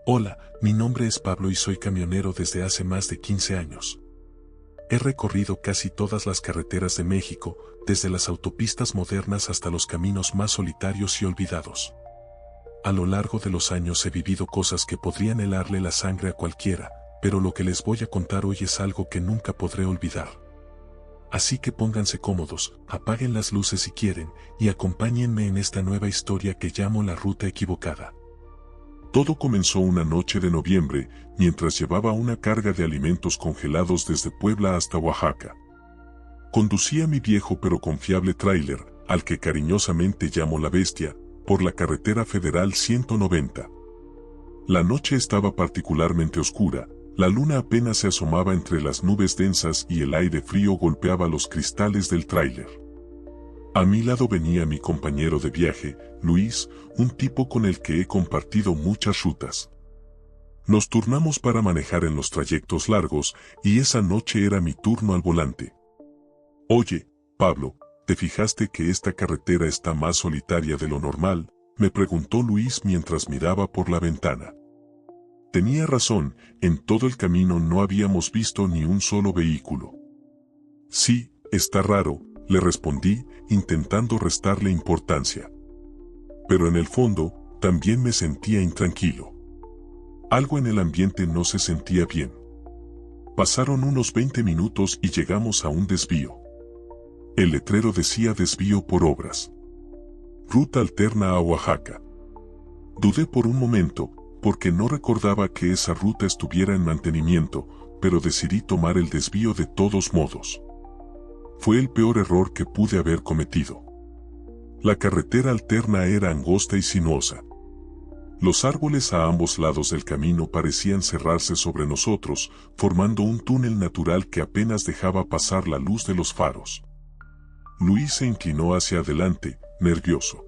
Hola, mi nombre es Pablo y soy camionero desde hace más de 15 años. He recorrido casi todas las carreteras de México, desde las autopistas modernas hasta los caminos más solitarios y olvidados. A lo largo de los años he vivido cosas que podrían helarle la sangre a cualquiera, pero lo que les voy a contar hoy es algo que nunca podré olvidar. Así que pónganse cómodos, apaguen las luces si quieren, y acompáñenme en esta nueva historia que llamo La Ruta Equivocada. Todo comenzó una noche de noviembre, mientras llevaba una carga de alimentos congelados desde Puebla hasta Oaxaca. Conducía mi viejo pero confiable tráiler, al que cariñosamente llamo La Bestia, por la carretera federal 190. La noche estaba particularmente oscura, la luna apenas se asomaba entre las nubes densas y el aire frío golpeaba los cristales del tráiler. A mi lado venía mi compañero de viaje, Luis, un tipo con el que he compartido muchas rutas. Nos turnamos para manejar en los trayectos largos, y esa noche era mi turno al volante. «Oye, Pablo, ¿te fijaste que esta carretera está más solitaria de lo normal?», me preguntó Luis mientras miraba por la ventana. Tenía razón, en todo el camino no habíamos visto ni un solo vehículo. «Sí, está raro», le respondí, intentando restarle importancia. Pero en el fondo, también me sentía intranquilo. Algo en el ambiente no se sentía bien. Pasaron unos 20 minutos y llegamos a un desvío. El letrero decía desvío por obras. Ruta alterna a Oaxaca. Dudé por un momento, porque no recordaba que esa ruta estuviera en mantenimiento, pero decidí tomar el desvío de todos modos. Fue el peor error que pude haber cometido. La carretera alterna era angosta y sinuosa. Los árboles a ambos lados del camino parecían cerrarse sobre nosotros, formando un túnel natural que apenas dejaba pasar la luz de los faros. Luis se inclinó hacia adelante, nervioso.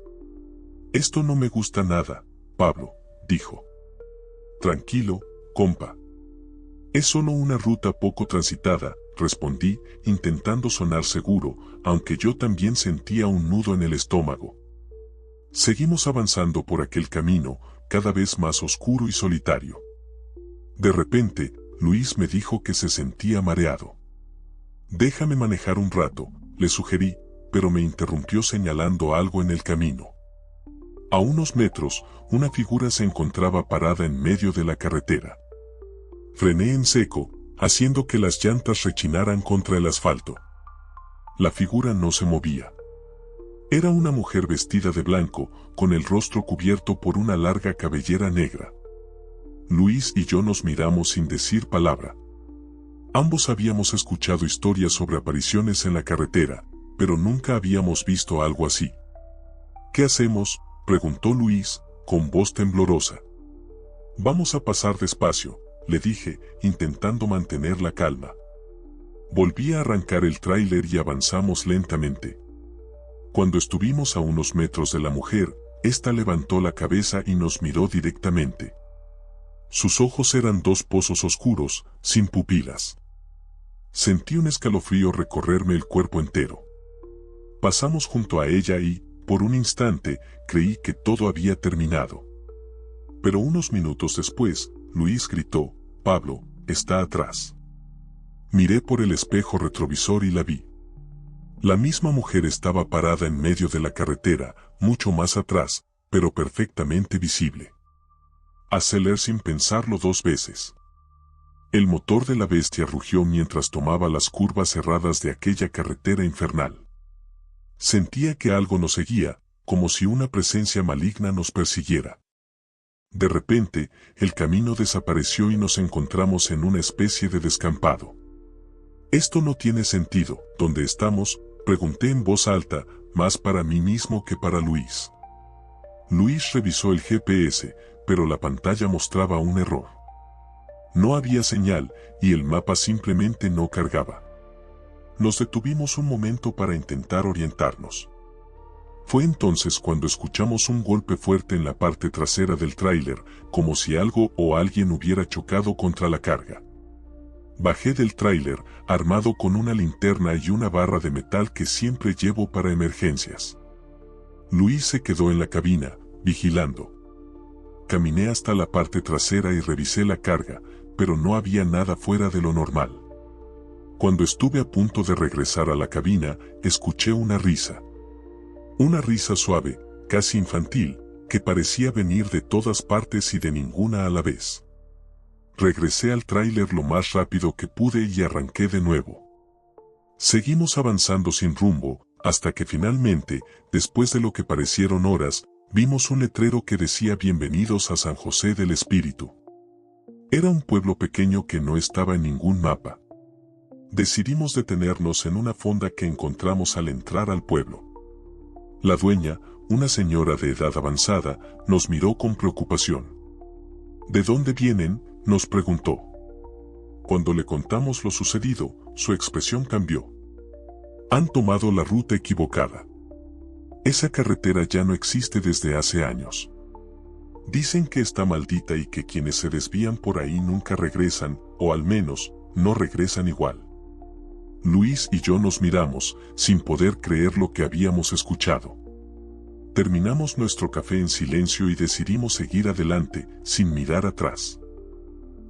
«Esto no me gusta nada, Pablo», dijo. «Tranquilo, compa. Es solo una ruta poco transitada», respondí, intentando sonar seguro, aunque yo también sentía un nudo en el estómago. Seguimos avanzando por aquel camino, cada vez más oscuro y solitario. De repente, Luis me dijo que se sentía mareado. «Déjame manejar un rato», le sugerí, pero me interrumpió señalando algo en el camino. A unos metros, una figura se encontraba parada en medio de la carretera. Frené en seco, haciendo que las llantas rechinaran contra el asfalto. La figura no se movía. Era una mujer vestida de blanco, con el rostro cubierto por una larga cabellera negra. Luis y yo nos miramos sin decir palabra. Ambos habíamos escuchado historias sobre apariciones en la carretera, pero nunca habíamos visto algo así. «¿Qué hacemos?», preguntó Luis, con voz temblorosa. «Vamos a pasar despacio», le dije, intentando mantener la calma. Volví a arrancar el tráiler y avanzamos lentamente. Cuando estuvimos a unos metros de la mujer, ésta levantó la cabeza y nos miró directamente. Sus ojos eran dos pozos oscuros, sin pupilas. Sentí un escalofrío recorrerme el cuerpo entero. Pasamos junto a ella y, por un instante, creí que todo había terminado. Pero unos minutos después, Luis gritó: «Pablo, está atrás». Miré por el espejo retrovisor y la vi. La misma mujer estaba parada en medio de la carretera, mucho más atrás, pero perfectamente visible. Aceleré sin pensarlo 2 veces. El motor de la bestia rugió mientras tomaba las curvas cerradas de aquella carretera infernal. Sentía que algo nos seguía, como si una presencia maligna nos persiguiera. De repente, el camino desapareció y nos encontramos en una especie de descampado. «Esto no tiene sentido, ¿dónde estamos?», pregunté en voz alta, más para mí mismo que para Luis. Luis revisó el GPS, pero la pantalla mostraba un error. No había señal, y el mapa simplemente no cargaba. Nos detuvimos un momento para intentar orientarnos. Fue entonces cuando escuchamos un golpe fuerte en la parte trasera del tráiler, como si algo o alguien hubiera chocado contra la carga. Bajé del tráiler, armado con una linterna y una barra de metal que siempre llevo para emergencias. Luis se quedó en la cabina, vigilando. Caminé hasta la parte trasera y revisé la carga, pero no había nada fuera de lo normal. Cuando estuve a punto de regresar a la cabina, escuché una risa. Una risa suave, casi infantil, que parecía venir de todas partes y de ninguna a la vez. Regresé al tráiler lo más rápido que pude y arranqué de nuevo. Seguimos avanzando sin rumbo, hasta que finalmente, después de lo que parecieron horas, vimos un letrero que decía Bienvenidos a San José del Espíritu. Era un pueblo pequeño que no estaba en ningún mapa. Decidimos detenernos en una fonda que encontramos al entrar al pueblo. La dueña, una señora de edad avanzada, nos miró con preocupación. ¿De dónde vienen?, nos preguntó. Cuando le contamos lo sucedido, su expresión cambió. Han tomado la ruta equivocada. Esa carretera ya no existe desde hace años. Dicen que está maldita y que quienes se desvían por ahí nunca regresan, o al menos, no regresan igual. Luis y yo nos miramos, sin poder creer lo que habíamos escuchado. Terminamos nuestro café en silencio y decidimos seguir adelante, sin mirar atrás.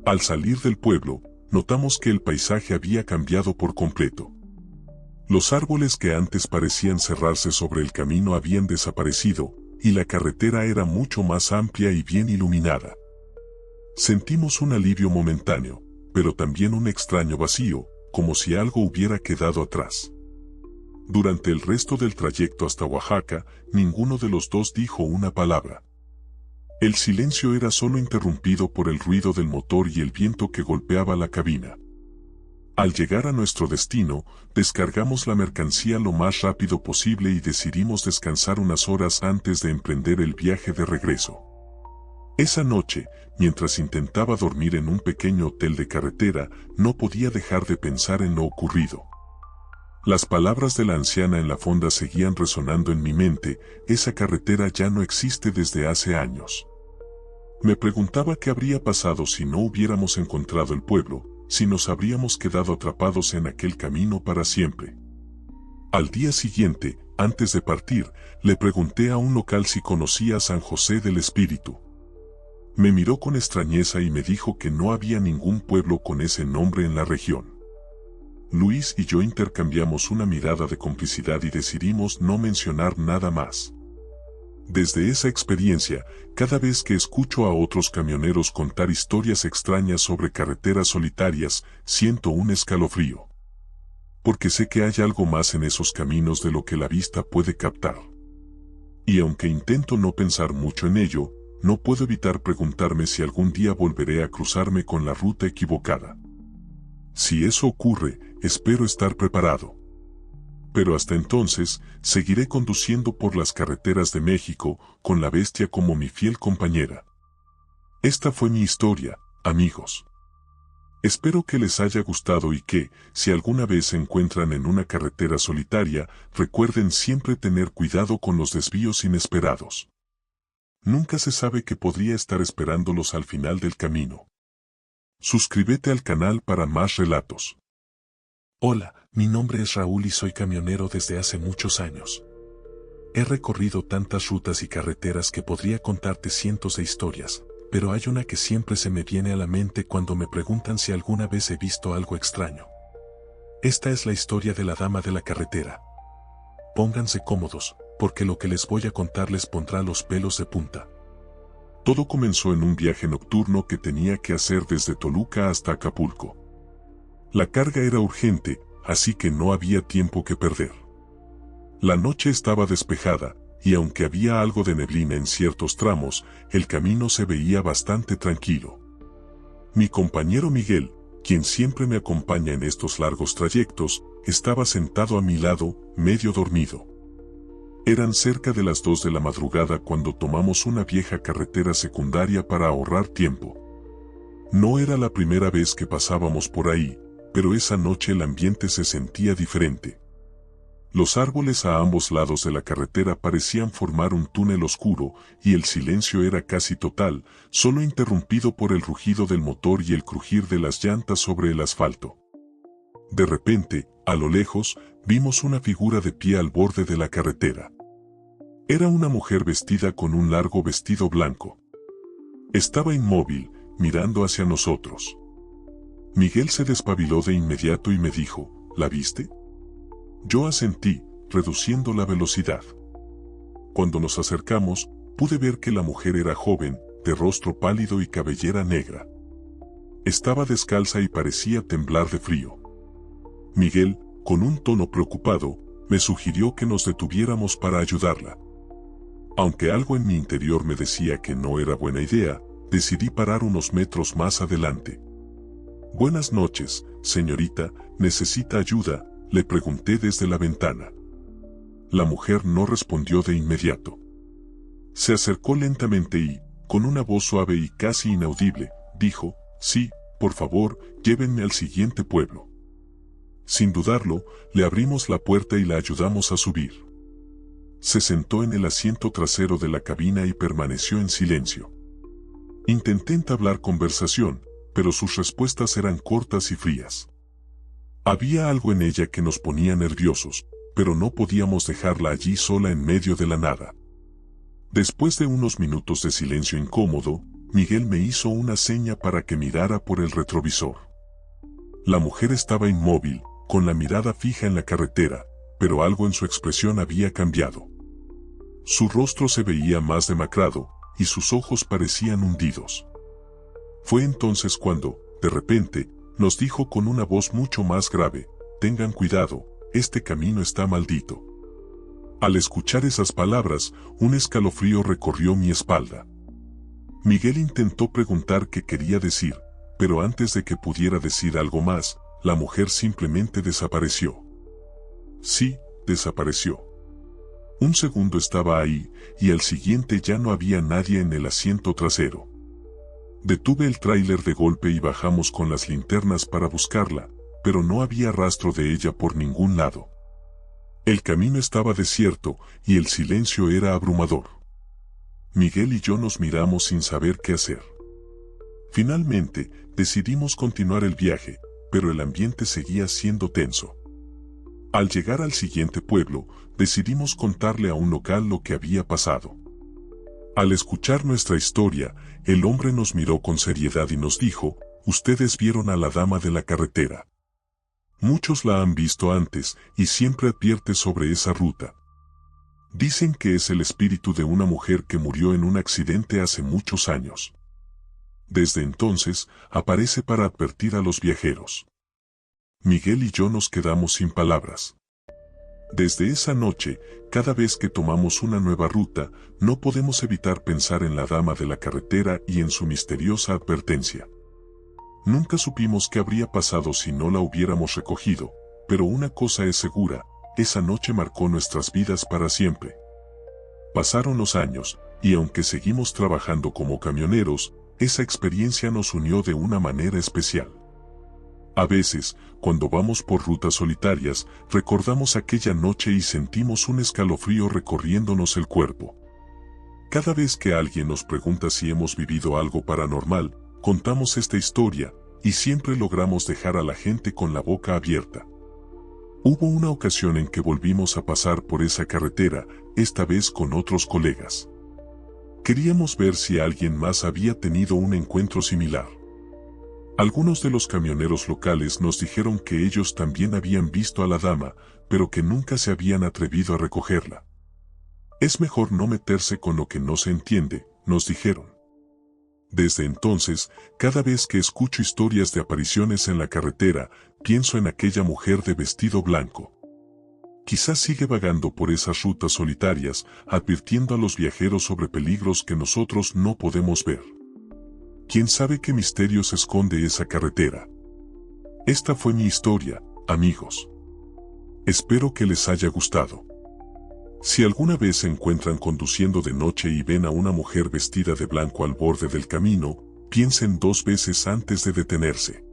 Al salir del pueblo, notamos que el paisaje había cambiado por completo. Los árboles que antes parecían cerrarse sobre el camino habían desaparecido, y la carretera era mucho más amplia y bien iluminada. Sentimos un alivio momentáneo, pero también un extraño vacío, como si algo hubiera quedado atrás. Durante el resto del trayecto hasta Oaxaca, ninguno de los dos dijo una palabra. El silencio era solo interrumpido por el ruido del motor y el viento que golpeaba la cabina. Al llegar a nuestro destino, descargamos la mercancía lo más rápido posible y decidimos descansar unas horas antes de emprender el viaje de regreso. Esa noche, mientras intentaba dormir en un pequeño hotel de carretera, no podía dejar de pensar en lo ocurrido. Las palabras de la anciana en la fonda seguían resonando en mi mente, esa carretera ya no existe desde hace años. Me preguntaba qué habría pasado si no hubiéramos encontrado el pueblo, si nos habríamos quedado atrapados en aquel camino para siempre. Al día siguiente, antes de partir, le pregunté a un local si conocía a San José del Espíritu. Me miró con extrañeza y me dijo que no había ningún pueblo con ese nombre en la región. Luis y yo intercambiamos una mirada de complicidad y decidimos no mencionar nada más. Desde esa experiencia, cada vez que escucho a otros camioneros contar historias extrañas sobre carreteras solitarias, siento un escalofrío. Porque sé que hay algo más en esos caminos de lo que la vista puede captar. Y aunque intento no pensar mucho en ello, no puedo evitar preguntarme si algún día volveré a cruzarme con la ruta equivocada. Si eso ocurre, espero estar preparado. Pero hasta entonces, seguiré conduciendo por las carreteras de México, con la bestia como mi fiel compañera. Esta fue mi historia, amigos. Espero que les haya gustado y que, si alguna vez se encuentran en una carretera solitaria, recuerden siempre tener cuidado con los desvíos inesperados. Nunca se sabe qué podría estar esperándolos al final del camino. Suscríbete al canal para más relatos. Hola, mi nombre es Raúl y soy camionero desde hace muchos años. He recorrido tantas rutas y carreteras que podría contarte cientos de historias, pero hay una que siempre se me viene a la mente cuando me preguntan si alguna vez he visto algo extraño. Esta es la historia de la dama de la carretera. Pónganse cómodos, porque lo que les voy a contar les pondrá los pelos de punta. Todo comenzó en un viaje nocturno que tenía que hacer desde Toluca hasta Acapulco. La carga era urgente, así que no había tiempo que perder. La noche estaba despejada, y aunque había algo de neblina en ciertos tramos, el camino se veía bastante tranquilo. Mi compañero Miguel, quien siempre me acompaña en estos largos trayectos, estaba sentado a mi lado, medio dormido. Eran cerca de las 2 de la madrugada cuando tomamos una vieja carretera secundaria para ahorrar tiempo. No era la primera vez que pasábamos por ahí, pero esa noche el ambiente se sentía diferente. Los árboles a ambos lados de la carretera parecían formar un túnel oscuro, y el silencio era casi total, solo interrumpido por el rugido del motor y el crujir de las llantas sobre el asfalto. De repente, a lo lejos, vimos una figura de pie al borde de la carretera. Era una mujer vestida con un largo vestido blanco. Estaba inmóvil, mirando hacia nosotros. Miguel se despabiló de inmediato y me dijo, ¿la viste? Yo asentí, reduciendo la velocidad. Cuando nos acercamos, pude ver que la mujer era joven, de rostro pálido y cabellera negra. Estaba descalza y parecía temblar de frío. Miguel, con un tono preocupado, me sugirió que nos detuviéramos para ayudarla. Aunque algo en mi interior me decía que no era buena idea, decidí parar unos metros más adelante. Buenas noches, señorita, ¿necesita ayuda?, le pregunté desde la ventana. La mujer no respondió de inmediato. Se acercó lentamente y, con una voz suave y casi inaudible, dijo, sí, por favor, llévenme al siguiente pueblo. Sin dudarlo, le abrimos la puerta y la ayudamos a subir. Se sentó en el asiento trasero de la cabina y permaneció en silencio. Intenté entablar conversación, pero sus respuestas eran cortas y frías. Había algo en ella que nos ponía nerviosos, pero no podíamos dejarla allí sola en medio de la nada. Después de unos minutos de silencio incómodo, Miguel me hizo una seña para que mirara por el retrovisor. La mujer estaba inmóvil, con la mirada fija en la carretera, pero algo en su expresión había cambiado. Su rostro se veía más demacrado, y sus ojos parecían hundidos. Fue entonces cuando, de repente, nos dijo con una voz mucho más grave, tengan cuidado, este camino está maldito. Al escuchar esas palabras, un escalofrío recorrió mi espalda. Miguel intentó preguntar qué quería decir, pero antes de que pudiera decir algo más, la mujer simplemente desapareció. Sí, desapareció. Un segundo estaba ahí, y al siguiente ya no había nadie en el asiento trasero. Detuve el tráiler de golpe y bajamos con las linternas para buscarla, pero no había rastro de ella por ningún lado. El camino estaba desierto, y el silencio era abrumador. Miguel y yo nos miramos sin saber qué hacer. Finalmente, decidimos continuar el viaje, pero el ambiente seguía siendo tenso. Al llegar al siguiente pueblo, decidimos contarle a un local lo que había pasado. Al escuchar nuestra historia, el hombre nos miró con seriedad y nos dijo, ustedes vieron a la dama de la carretera. Muchos la han visto antes y siempre advierte sobre esa ruta. Dicen que es el espíritu de una mujer que murió en un accidente hace muchos años. Desde entonces, aparece para advertir a los viajeros. Miguel y yo nos quedamos sin palabras. Desde esa noche, cada vez que tomamos una nueva ruta, no podemos evitar pensar en la dama de la carretera y en su misteriosa advertencia. Nunca supimos qué habría pasado si no la hubiéramos recogido, pero una cosa es segura, esa noche marcó nuestras vidas para siempre. Pasaron los años, y aunque seguimos trabajando como camioneros, esa experiencia nos unió de una manera especial. A veces, cuando vamos por rutas solitarias, recordamos aquella noche y sentimos un escalofrío recorriéndonos el cuerpo. Cada vez que alguien nos pregunta si hemos vivido algo paranormal, contamos esta historia, y siempre logramos dejar a la gente con la boca abierta. Hubo una ocasión en que volvimos a pasar por esa carretera, esta vez con otros colegas. Queríamos ver si alguien más había tenido un encuentro similar. Algunos de los camioneros locales nos dijeron que ellos también habían visto a la dama, pero que nunca se habían atrevido a recogerla. Es mejor no meterse con lo que no se entiende, nos dijeron. Desde entonces, cada vez que escucho historias de apariciones en la carretera, pienso en aquella mujer de vestido blanco. Quizás sigue vagando por esas rutas solitarias, advirtiendo a los viajeros sobre peligros que nosotros no podemos ver. ¿Quién sabe qué misterios esconde esa carretera? Esta fue mi historia, amigos. Espero que les haya gustado. Si alguna vez se encuentran conduciendo de noche y ven a una mujer vestida de blanco al borde del camino, piensen 2 veces antes de detenerse.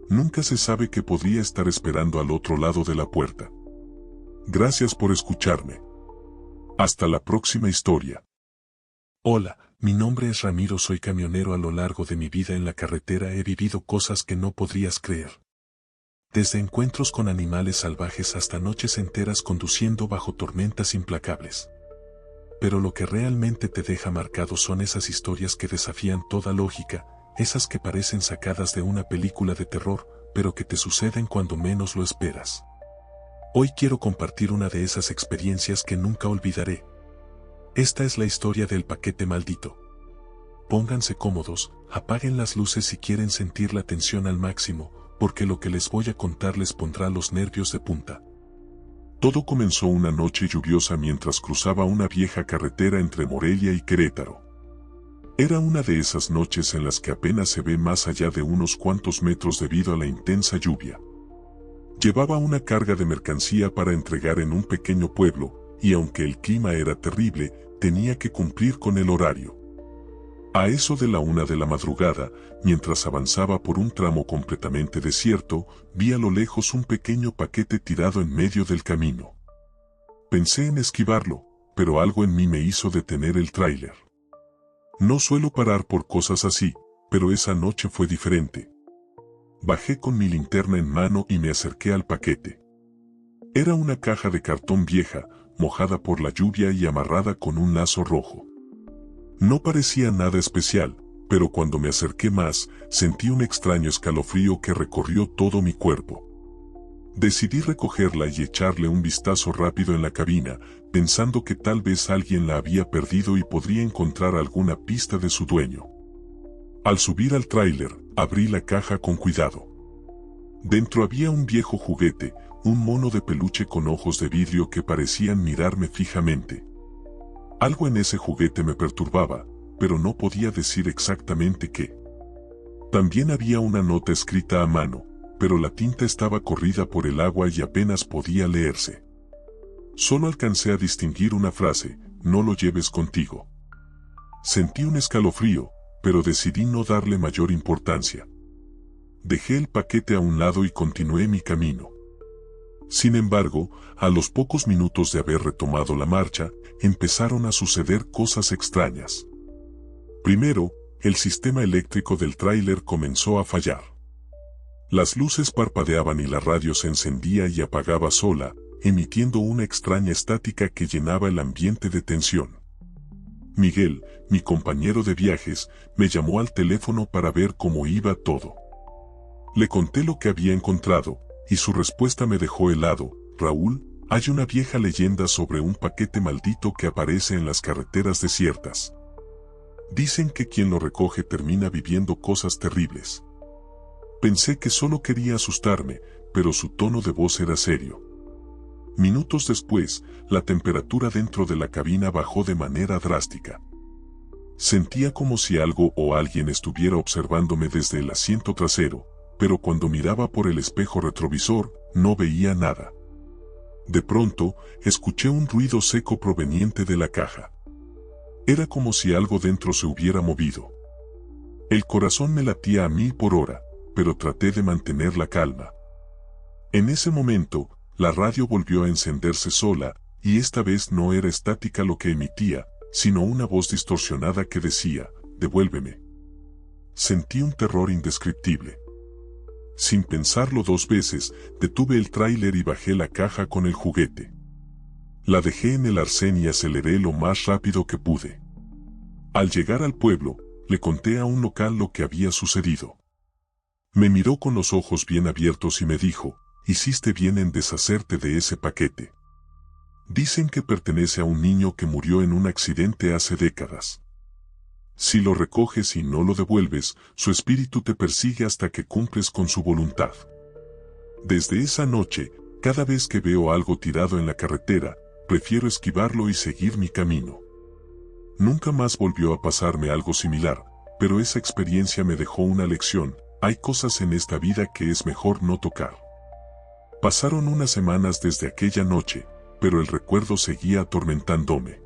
Nunca se sabe qué podría estar esperando al otro lado de la puerta. Gracias por escucharme. Hasta la próxima historia. Hola, mi nombre es Ramiro, soy camionero. A lo largo de mi vida en la carretera he vivido cosas que no podrías creer. Desde encuentros con animales salvajes hasta noches enteras conduciendo bajo tormentas implacables. pero lo que realmente te deja marcado son esas historias que desafían toda lógica, esas que parecen sacadas de una película de terror, pero que te suceden cuando menos lo esperas. Hoy quiero compartir una de esas experiencias que nunca olvidaré. Esta es la historia del paquete maldito. Pónganse cómodos, apaguen las luces si quieren sentir la tensión al máximo, porque lo que les voy a contar les pondrá los nervios de punta. Todo comenzó una noche lluviosa mientras cruzaba una vieja carretera entre Morelia y Querétaro. Era una de esas noches en las que apenas se ve más allá de unos cuantos metros debido a la intensa lluvia. Llevaba una carga de mercancía para entregar en un pequeño pueblo, y aunque el clima era terrible, tenía que cumplir con el horario. A eso de la 1 de la madrugada, mientras avanzaba por un tramo completamente desierto, vi a lo lejos un pequeño paquete tirado en medio del camino. Pensé en esquivarlo, pero algo en mí me hizo detener el tráiler. No suelo parar por cosas así, pero esa noche fue diferente. Bajé con mi linterna en mano y me acerqué al paquete. Era una caja de cartón vieja, mojada por la lluvia y amarrada con un lazo rojo. No parecía nada especial, pero cuando me acerqué más, sentí un extraño escalofrío que recorrió todo mi cuerpo. Decidí recogerla y echarle un vistazo rápido en la cabina, pensando que tal vez alguien la había perdido y podría encontrar alguna pista de su dueño. Al subir al tráiler, abrí la caja con cuidado. Dentro había un viejo juguete, un mono de peluche con ojos de vidrio que parecían mirarme fijamente. Algo en ese juguete me perturbaba, pero no podía decir exactamente qué. También había una nota escrita a mano, pero la tinta estaba corrida por el agua y apenas podía leerse. Solo alcancé a distinguir una frase: no lo lleves contigo. Sentí un escalofrío, pero decidí no darle mayor importancia. Dejé el paquete a un lado y continué mi camino. Sin embargo, a los pocos minutos de haber retomado la marcha, empezaron a suceder cosas extrañas. Primero, el sistema eléctrico del tráiler comenzó a fallar. Las luces parpadeaban y la radio se encendía y apagaba sola, emitiendo una extraña estática que llenaba el ambiente de tensión. Miguel, mi compañero de viajes, me llamó al teléfono para ver cómo iba todo. Le conté lo que había encontrado, y su respuesta me dejó helado. Raúl, hay una vieja leyenda sobre un paquete maldito que aparece en las carreteras desiertas. Dicen que quien lo recoge termina viviendo cosas terribles. Pensé que solo quería asustarme, pero su tono de voz era serio. Minutos después, la temperatura dentro de la cabina bajó de manera drástica. Sentía como si algo o alguien estuviera observándome desde el asiento trasero, pero cuando miraba por el espejo retrovisor, no veía nada. De pronto, escuché un ruido seco proveniente de la caja. Era como si algo dentro se hubiera movido. El corazón me latía a 1000 por hora, pero traté de mantener la calma. En ese momento, la radio volvió a encenderse sola, y esta vez no era estática lo que emitía, sino una voz distorsionada que decía: «Devuélveme». Sentí un terror indescriptible. Sin pensarlo 2 veces, detuve el tráiler y bajé la caja con el juguete. La dejé en el arcén y aceleré lo más rápido que pude. Al llegar al pueblo, le conté a un local lo que había sucedido. Me miró con los ojos bien abiertos y me dijo: «Hiciste bien en deshacerte de ese paquete. Dicen que pertenece a un niño que murió en un accidente hace décadas. Si lo recoges y no lo devuelves, su espíritu te persigue hasta que cumples con su voluntad». Desde esa noche, cada vez que veo algo tirado en la carretera, prefiero esquivarlo y seguir mi camino. Nunca más volvió a pasarme algo similar, pero esa experiencia me dejó una lección: hay cosas en esta vida que es mejor no tocar. Pasaron unas semanas desde aquella noche, pero el recuerdo seguía atormentándome.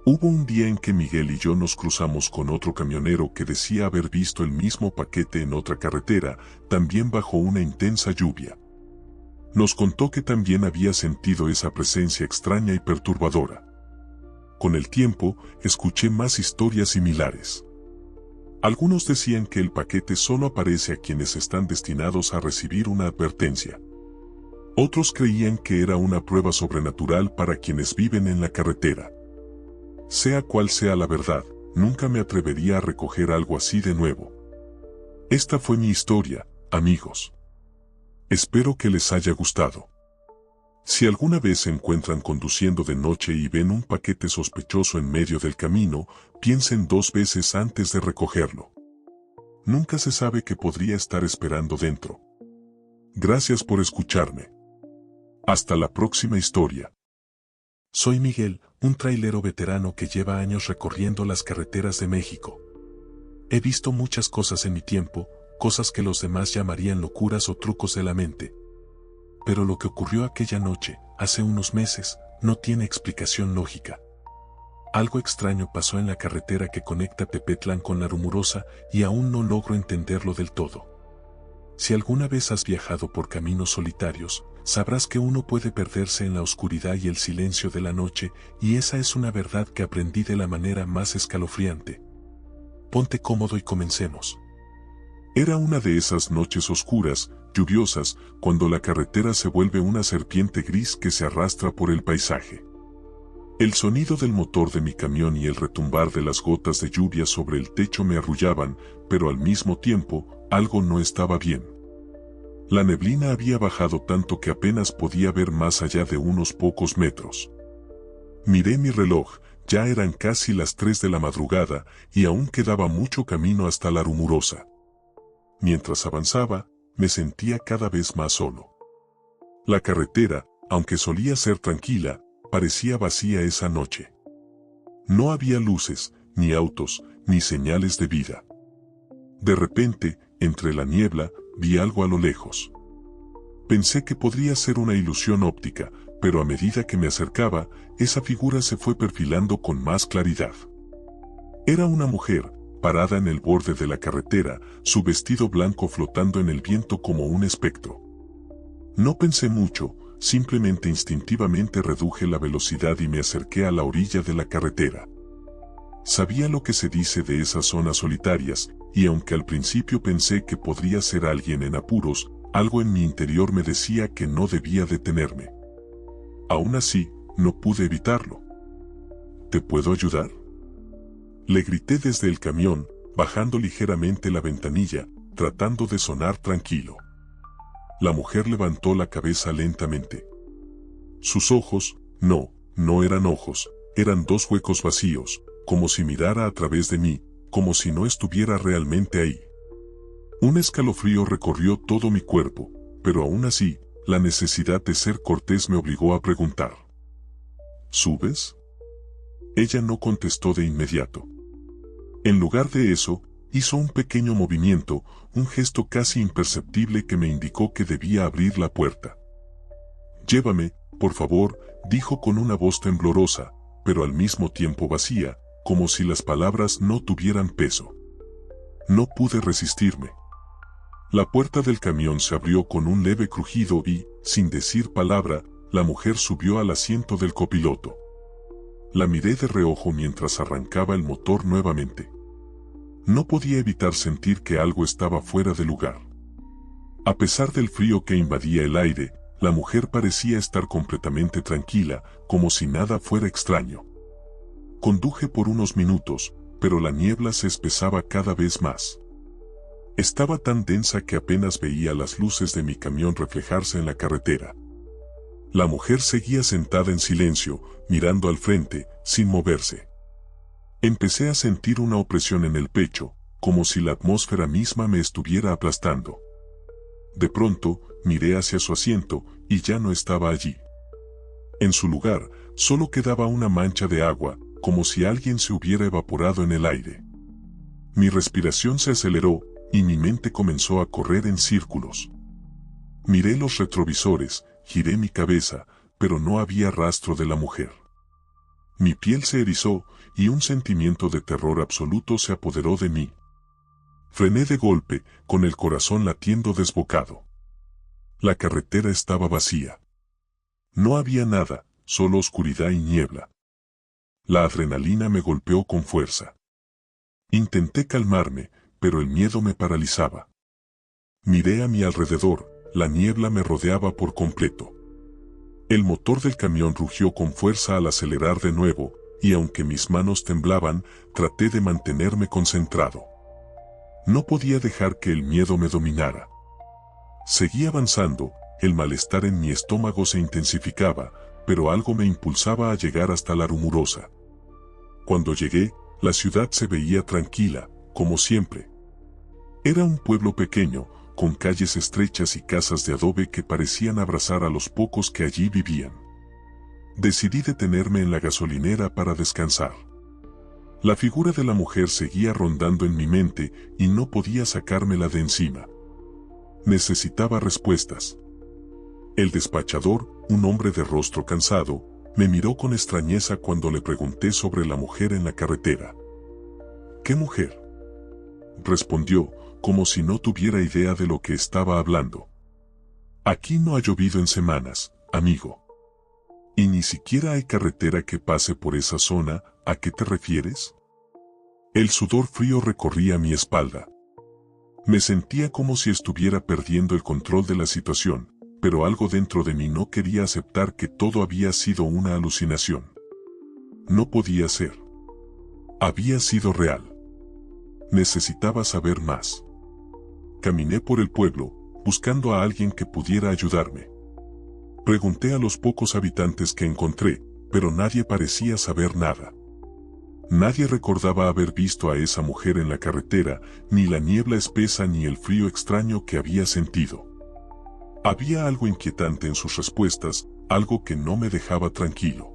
Hubo un día en que Miguel y yo nos cruzamos con otro camionero que decía haber visto el mismo paquete en otra carretera, también bajo una intensa lluvia. Nos contó que también había sentido esa presencia extraña y perturbadora. Con el tiempo, escuché más historias similares. Algunos decían que el paquete solo aparece a quienes están destinados a recibir una advertencia. Otros creían que era una prueba sobrenatural para quienes viven en la carretera. Sea cual sea la verdad, nunca me atrevería a recoger algo así de nuevo. Esta fue mi historia, amigos. Espero que les haya gustado. Si alguna vez se encuentran conduciendo de noche y ven un paquete sospechoso en medio del camino, piensen 2 veces antes de recogerlo. Nunca se sabe qué podría estar esperando dentro. Gracias por escucharme. Hasta la próxima historia. Soy Miguel, un trailero veterano que lleva años recorriendo las carreteras de México. He visto muchas cosas en mi tiempo, cosas que los demás llamarían locuras o trucos de la mente. Pero lo que ocurrió aquella noche, hace unos meses, no tiene explicación lógica. Algo extraño pasó en la carretera que conecta Tepetlán con La Rumorosa y aún no logro entenderlo del todo. Si alguna vez has viajado por caminos solitarios, sabrás que uno puede perderse en la oscuridad y el silencio de la noche, y esa es una verdad que aprendí de la manera más escalofriante. Ponte cómodo y comencemos. Era una de esas noches oscuras, lluviosas, cuando la carretera se vuelve una serpiente gris que se arrastra por el paisaje. El sonido del motor de mi camión y el retumbar de las gotas de lluvia sobre el techo me arrullaban, pero al mismo tiempo, algo no estaba bien. La neblina había bajado tanto que apenas podía ver más allá de unos pocos metros. Miré mi reloj, ya eran casi las 3 de la madrugada y aún quedaba mucho camino hasta La Rumorosa. Mientras avanzaba, me sentía cada vez más solo. La carretera, aunque solía ser tranquila, parecía vacía esa noche. No había luces, ni autos, ni señales de vida. De repente, entre la niebla, vi algo a lo lejos. Pensé que podría ser una ilusión óptica, pero a medida que me acercaba, esa figura se fue perfilando con más claridad. Era una mujer, parada en el borde de la carretera, su vestido blanco flotando en el viento como un espectro. No pensé mucho, simplemente instintivamente reduje la velocidad y me acerqué a la orilla de la carretera. Sabía lo que se dice de esas zonas solitarias, y aunque al principio pensé que podría ser alguien en apuros, algo en mi interior me decía que no debía detenerme. Aún así, no pude evitarlo. ¿Te puedo ayudar?, le grité desde el camión, bajando ligeramente la ventanilla, tratando de sonar tranquilo. La mujer levantó la cabeza lentamente. Sus ojos, no eran ojos, eran 2 huecos vacíos, como si mirara a través de mí, como si no estuviera realmente ahí. Un escalofrío recorrió todo mi cuerpo, pero aún así, la necesidad de ser cortés me obligó a preguntar. ¿Subes? Ella no contestó de inmediato. En lugar de eso, hizo un pequeño movimiento, un gesto casi imperceptible que me indicó que debía abrir la puerta. Llévame, por favor, dijo con una voz temblorosa, pero al mismo tiempo vacía, como si las palabras no tuvieran peso. No pude resistirme. La puerta del camión se abrió con un leve crujido y, sin decir palabra, la mujer subió al asiento del copiloto. La miré de reojo mientras arrancaba el motor nuevamente. No podía evitar sentir que algo estaba fuera de lugar. A pesar del frío que invadía el aire, la mujer parecía estar completamente tranquila, como si nada fuera extraño. Conduje por unos minutos, pero la niebla se espesaba cada vez más. Estaba tan densa que apenas veía las luces de mi camión reflejarse en la carretera. La mujer seguía sentada en silencio, mirando al frente, sin moverse. Empecé a sentir una opresión en el pecho, como si la atmósfera misma me estuviera aplastando. De pronto, miré hacia su asiento, y ya no estaba allí. En su lugar, solo quedaba una mancha de agua, como si alguien se hubiera evaporado en el aire. Mi respiración se aceleró, y mi mente comenzó a correr en círculos. Miré los retrovisores, giré mi cabeza, pero no había rastro de la mujer. Mi piel se erizó, y un sentimiento de terror absoluto se apoderó de mí. Frené de golpe, con el corazón latiendo desbocado. La carretera estaba vacía. No había nada, solo oscuridad y niebla. La adrenalina me golpeó con fuerza. Intenté calmarme, pero el miedo me paralizaba. Miré a mi alrededor, la niebla me rodeaba por completo. El motor del camión rugió con fuerza al acelerar de nuevo, y aunque mis manos temblaban, traté de mantenerme concentrado. No podía dejar que el miedo me dominara. Seguí avanzando, el malestar en mi estómago se intensificaba, pero algo me impulsaba a llegar hasta la Rumorosa. Cuando llegué, la ciudad se veía tranquila, como siempre. Era un pueblo pequeño, con calles estrechas y casas de adobe que parecían abrazar a los pocos que allí vivían. Decidí detenerme en la gasolinera para descansar. La figura de la mujer seguía rondando en mi mente y no podía sacármela de encima. Necesitaba respuestas. El despachador, un hombre de rostro cansado, me miró con extrañeza cuando le pregunté sobre la mujer en la carretera. ¿Qué mujer?, respondió, como si no tuviera idea de lo que estaba hablando. Aquí no ha llovido en semanas, amigo. Y ni siquiera hay carretera que pase por esa zona. ¿A qué te refieres? El sudor frío recorría mi espalda. Me sentía como si estuviera perdiendo el control de la situación, pero algo dentro de mí no quería aceptar que todo había sido una alucinación. No podía ser. Había sido real. Necesitaba saber más. Caminé por el pueblo, buscando a alguien que pudiera ayudarme. Pregunté a los pocos habitantes que encontré, pero nadie parecía saber nada. Nadie recordaba haber visto a esa mujer en la carretera, ni la niebla espesa ni el frío extraño que había sentido. Había algo inquietante en sus respuestas, algo que no me dejaba tranquilo.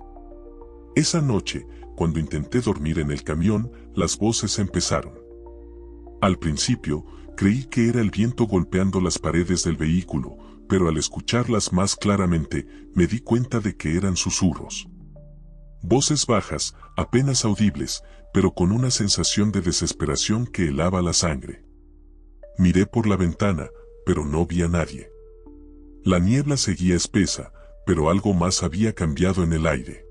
Esa noche, cuando intenté dormir en el camión, las voces empezaron. Al principio, creí que era el viento golpeando las paredes del vehículo, pero al escucharlas más claramente, me di cuenta de que eran susurros. Voces bajas, apenas audibles, pero con una sensación de desesperación que helaba la sangre. Miré por la ventana, pero no vi a nadie. La niebla seguía espesa, pero algo más había cambiado en el aire.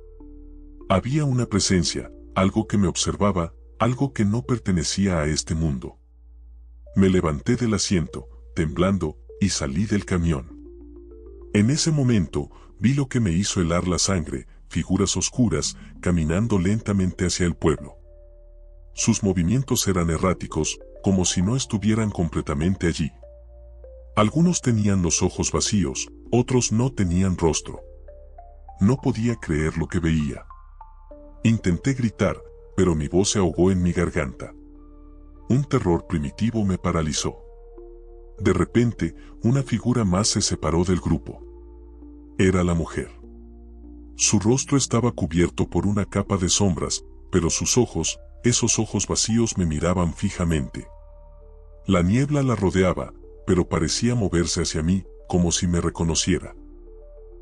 Había una presencia, algo que me observaba, algo que no pertenecía a este mundo. Me levanté del asiento, temblando, y salí del camión. En ese momento, vi lo que me hizo helar la sangre, figuras oscuras, caminando lentamente hacia el pueblo. Sus movimientos eran erráticos, como si no estuvieran completamente allí. Algunos tenían los ojos vacíos, otros no tenían rostro. No podía creer lo que veía. Intenté gritar, pero mi voz se ahogó en mi garganta. Un terror primitivo me paralizó. De repente, una figura más se separó del grupo. Era la mujer. Su rostro estaba cubierto por una capa de sombras, pero sus ojos, esos ojos vacíos, me miraban fijamente. La niebla la rodeaba, pero parecía moverse hacia mí, como si me reconociera.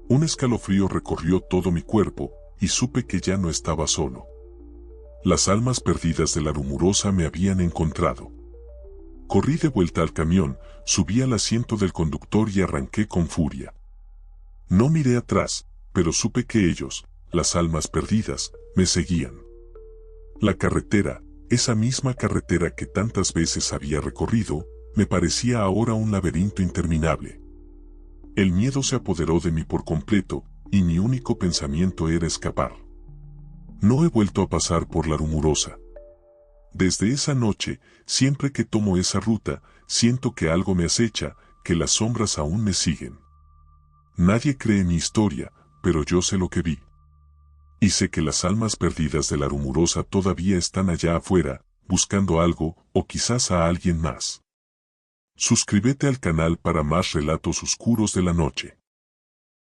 Un escalofrío recorrió todo mi cuerpo, y supe que ya no estaba solo. Las almas perdidas de la Rumorosa me habían encontrado. Corrí de vuelta al camión, subí al asiento del conductor y arranqué con furia. No miré atrás, pero supe que ellos, las almas perdidas, me seguían. La carretera, esa misma carretera que tantas veces había recorrido, me parecía ahora un laberinto interminable. El miedo se apoderó de mí por completo, y mi único pensamiento era escapar. No he vuelto a pasar por la Rumorosa. Desde esa noche, siempre que tomo esa ruta, siento que algo me acecha, que las sombras aún me siguen. Nadie cree mi historia, pero yo sé lo que vi. Y sé que las almas perdidas de la Rumorosa todavía están allá afuera, buscando algo, o quizás a alguien más. Suscríbete al canal para más relatos oscuros de la noche.